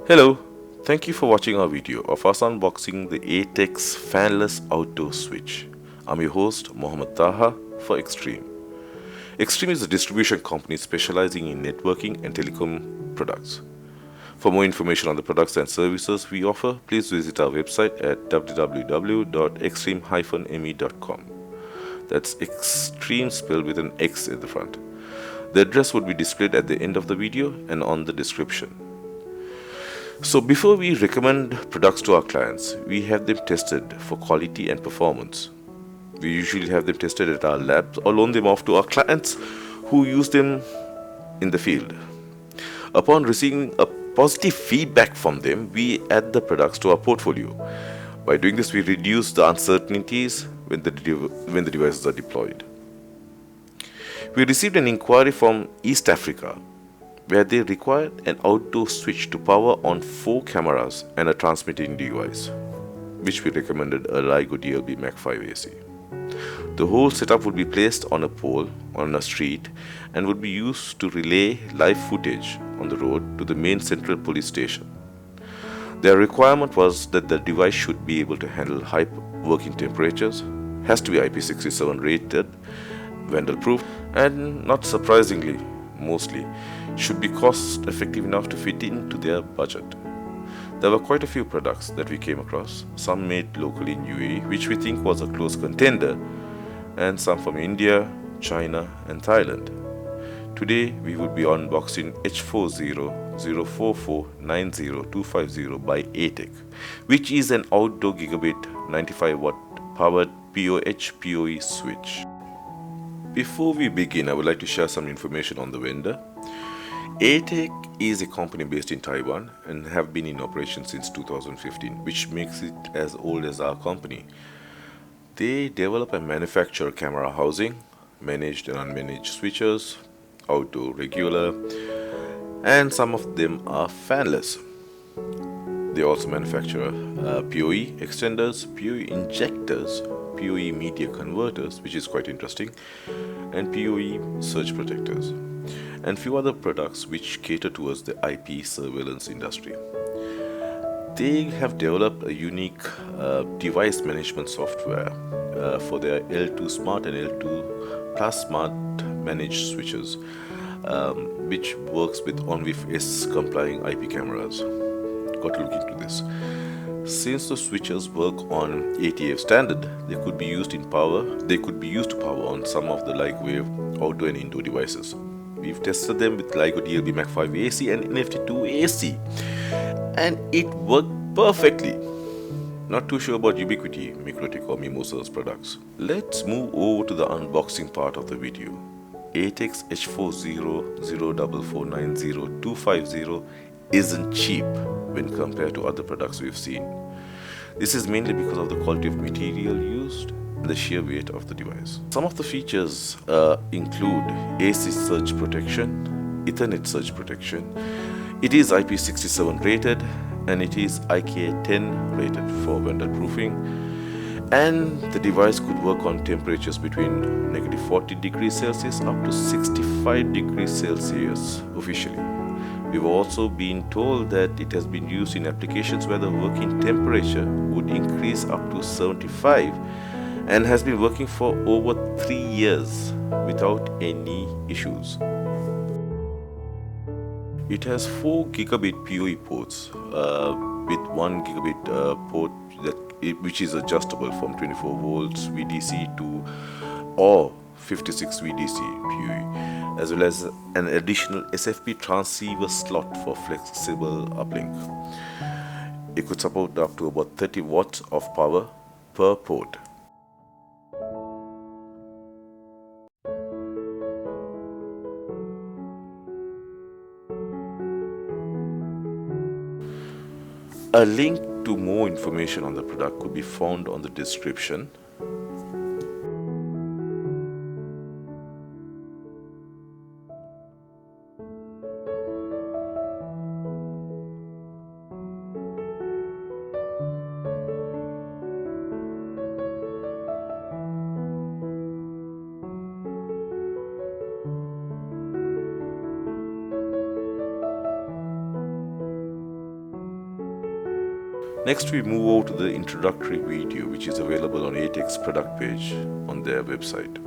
Hello, thank you for watching our video of us unboxing the AETEK's fanless outdoor switch. I'm your host Mohammed Taha for XTREAM. XTREAM is a distribution company specializing in networking and telecom products. For more information on the products and services we offer, please visit our website at www.xtream-me.com. That's XTREAM spelled with an X at the front. The address would be displayed at the end of the video and on the description. So before we recommend products to our clients, we have them tested for quality and performance. We usually have them tested at our labs or loan them off to our clients who use them in the field. Upon receiving a positive feedback from them, we add the products to our portfolio. By doing this, we reduce the uncertainties when the devices are deployed. We received an inquiry from East Africa where they required an outdoor switch to power on 4 cameras and a transmitting device, which we recommended a LIGO DLB Mach5 AC. The whole setup would be placed on a pole on a street and would be used to relay live footage on the road to the main central police station. Their requirement was that the device should be able to handle high working temperatures, has to be IP67 rated, vandal proof, and not surprisingly, mostly, should be cost effective enough to fit into their budget. There were quite a few products that we came across, some made locally in UAE, which we think was a close contender, and some from India, China and Thailand. Today we will be unboxing H40-044-90-250 by AETEK, which is an outdoor Gigabit 95W powered PoH PoE switch. Before we begin, I would like to share some information on the vendor. AETEK is a company based in Taiwan and have been in operation since 2015, which makes it as old as our company. They develop and manufacture camera housing, managed and unmanaged switches, outdoor regular, and some of them are fanless. They also manufacture PoE extenders, PoE injectors, PoE media converters, which is quite interesting, and PoE surge protectors, and few other products which cater towards the IP surveillance industry. They have developed a unique device management software for their L2 Smart and L2 Plus Smart managed switches, which works with ONVIF-S complying IP cameras. Got to look into this. Since the switches work on ATF standard, they could be used to power on some of the Lightwave outdoor and indoor devices. We've tested them with LIGO DLB Mach5 AC and NFT2 AC, and it worked perfectly. Not too sure about Ubiquiti, Mikrotik or Mimosa's products. Let's move over to the unboxing part of the video. AETEK's H40-044-90-250 isn't cheap when compared to other products we've seen. This is mainly because of the quality of material used and the sheer weight of the device. Some of the features include AC surge protection, Ethernet surge protection. It is IP67 rated and it is IK10 rated for vandal proofing, and the device could work on temperatures between -40 degrees Celsius up to 65 degrees Celsius officially. We've also been told that it has been used in applications where the working temperature would increase up to 75 and has been working for over 3 years without any issues. It has 4 Gigabit PoE ports with 1 Gigabit port which is adjustable from 24 volts VDC to or 56 VDC PoE, as well as an additional SFP transceiver slot for flexible uplink. It could support up to about 30 watts of power per port. A link to more information on the product could be found on the description. Next, we move over to the introductory video, which is available on AETEK's product page on their website.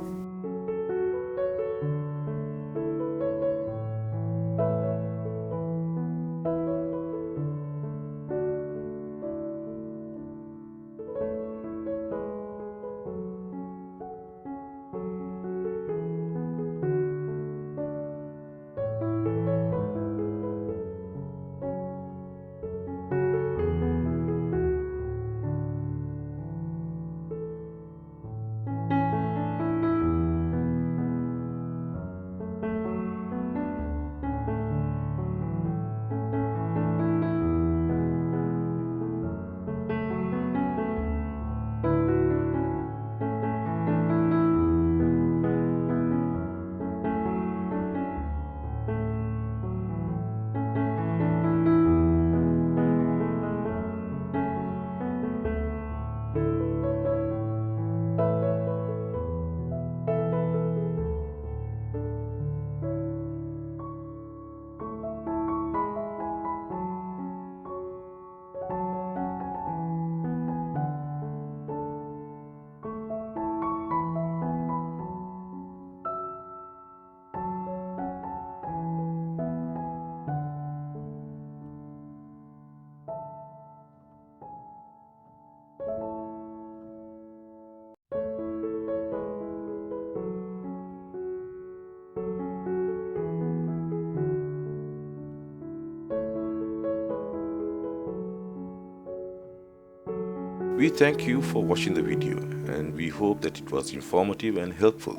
We thank you for watching the video, and we hope that it was informative and helpful.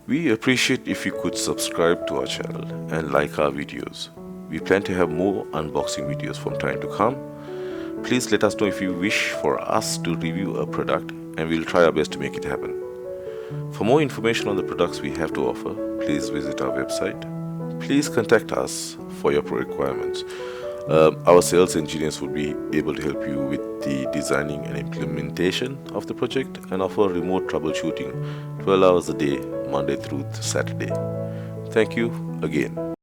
We appreciate if you could subscribe to our channel and like our videos. We plan to have more unboxing videos from time to come. Please let us know if you wish for us to review a product, and we'll try our best to make it happen. For more information on the products we have to offer, please visit our website. Please contact us for your requirements. Our sales engineers will be able to help you with the designing and implementation of the project and offer remote troubleshooting 12 hours a day, Monday through Saturday. Thank you again.